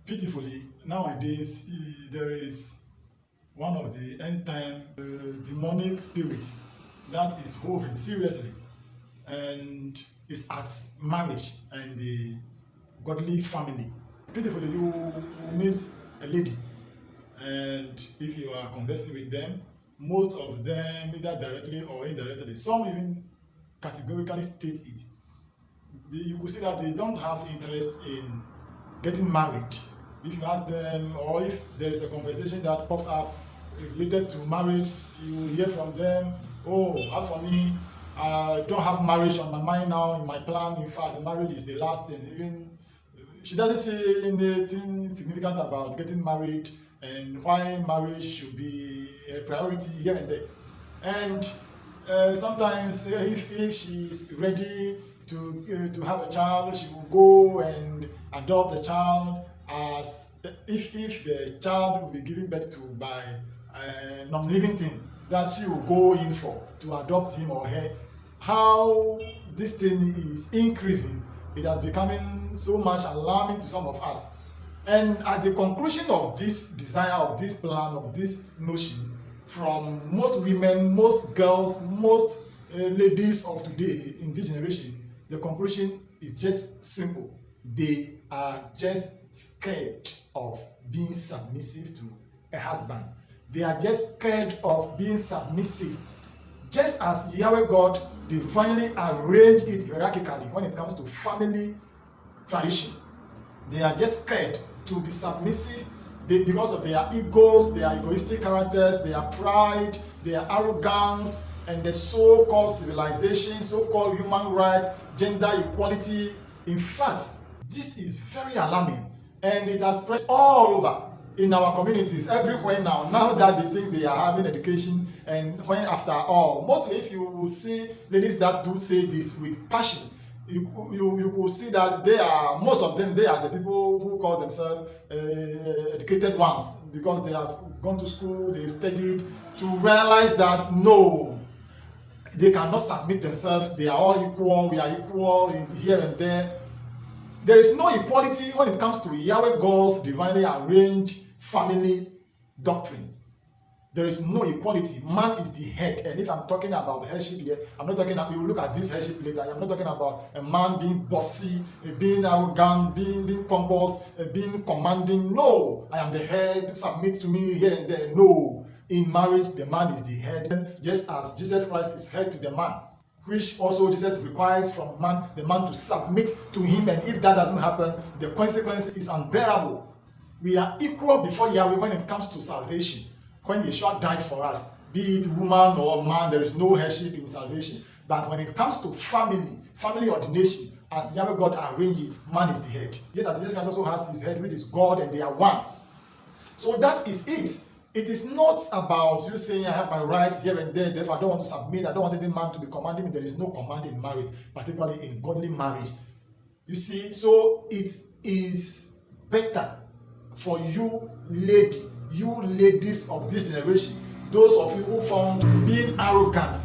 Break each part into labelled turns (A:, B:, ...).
A: Pitifully, nowadays there is one of the end time demonic spirits that is hovering seriously and is at marriage and the godly family. Pitifully, you meet a lady, and if you are conversing with them, most of them, either directly or indirectly, some even categorically state it. You could see that they don't have interest in getting married. If you ask them, or if there is a conversation that pops up related to marriage, you hear from them, oh, as for me, I don't have marriage on my mind now, in my plan. In fact, marriage is the last thing. Even she doesn't say anything significant about getting married and why marriage should be a priority here and there. And sometimes if she's ready to have a child, she will go and adopt the child, as if the child will be given birth to by a non-living thing that she will go in for to adopt him or her. How this thing is increasing, it has becoming so much alarming to some of us. And at the conclusion of this desire, of this plan, of this notion, from most women, most girls, most ladies of today in this generation, the conclusion is just simple. They are just scared of being submissive to a husband. They are just scared of being submissive. Just as Yahweh God divinely arranged it hierarchically when it comes to family tradition, they are just scared to be submissive because of their egos, their egoistic characters, their pride, their arrogance, and the so-called civilization, so-called human rights, gender equality. In fact, this is very alarming, and it has spread all over in our communities, everywhere now that they think they are having education. And when after all, mostly if you see ladies that do say this with passion, you could see that most of them, they are the people who call themselves educated ones, because they have gone to school, they've studied, to realize that no, they cannot submit themselves. They are all equal. We are equal in here and there. There is no equality when it comes to Yahweh God's divinely arranged family doctrine. There is no equality. Man is the head. And if I'm talking about headship here, I'm not talking about, we will look at this headship later. I'm not talking about a man being bossy, being arrogant, being pompous, being commanding. No, I am the head, submit to me here and there. No. In marriage, the man is the head, just as Jesus Christ is head to the man, which also Jesus requires from man, the man to submit to him. And if that doesn't happen, the consequence is unbearable. We are equal before Yahweh when it comes to salvation. When Yeshua died for us, be it woman or man, there is no headship in salvation. But when it comes to family ordination, as Yahweh God arranged it, man is the head. Just as Jesus Christ also has his head, which is God, and they are one. So that is it. It is not about you saying I have my rights here and there, therefore I don't want to submit, I don't want any man to be commanding me. There is no command in marriage, particularly in godly marriage. You see, so it is better for you ladies of this generation, those of you who found being arrogant,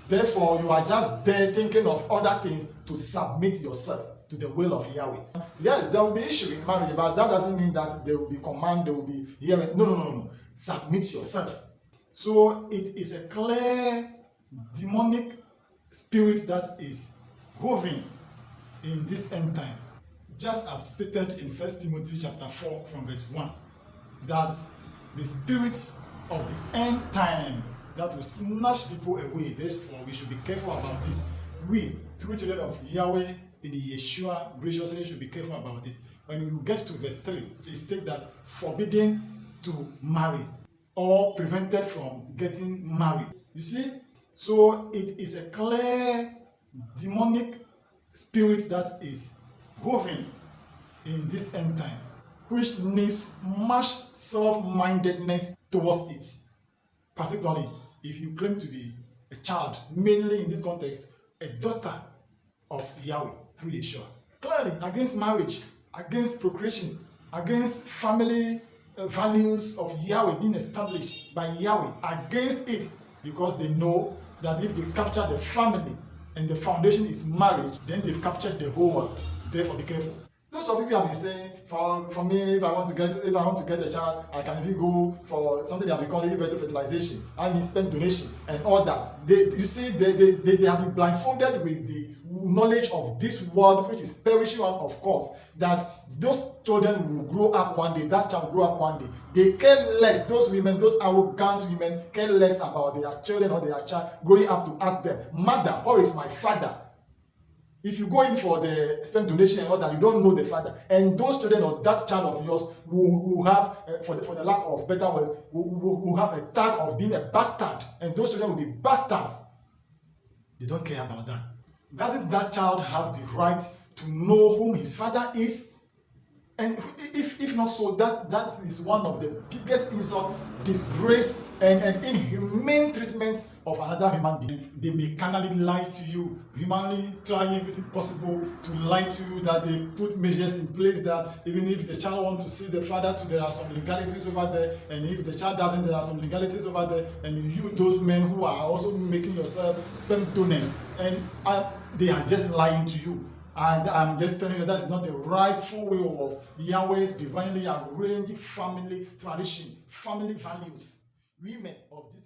A: therefore you are just there thinking of other things, to submit yourself to the will of Yahweh. Yes, there will be issue in marriage, but that doesn't mean that there will be command, there will be hearing. No. Submit yourself. So it is a clear demonic spirit that is hovering in this end time. Just as stated in 1 Timothy chapter 4 from verse 1, that the spirits of the end time that will snatch people away. Therefore, we should be careful about this. We, true children of Yahweh, in the Yeshua graciously should be careful about it. When you get to verse 3, it states that forbidden to marry or prevented from getting married. You see? So it is a clear demonic spirit that is hovering in this end time, which needs much self-mindedness towards it. Particularly if you claim to be a child, mainly in this context, a daughter of Yahweh through Yeshua. Clearly against marriage, against procreation, against family values of Yahweh being established by Yahweh, against it, because they know that if they capture the family and the foundation is marriage, then they've captured the whole world. Therefore, be careful. Those of you who have been saying, for me, if I want to get a child, I can even go for something they have been calling in-vitro fertilization, I mean sperm donation and all that. They have been blindfolded with the knowledge of this world, which is perishing one, of course, that those children will grow up one day, that child will grow up one day. They care less, those women, those arrogant women care less about their children or their child growing up to ask them, mother, where is my father? If you go in for the sperm donation and all that, you don't know the father. And those children or that child of yours will have, for the lack of better words, will have a tag of being a bastard. And those children will be bastards. They don't care about that. Doesn't that child have the right to know whom his father is? And if not so, that is one of the biggest insult, disgrace, and inhumane treatment of another human being. They may carnally lie to you, humanly try everything possible to lie to you, that they put measures in place that even if the child wants to see the father, there are some legalities over there, and if the child doesn't, there are some legalities over there, and you, those men who are also making yourself sperm donors, and they are just lying to you. And I'm just telling you, that's not the rightful way of Yahweh's divinely arranged family tradition, family values. Women of this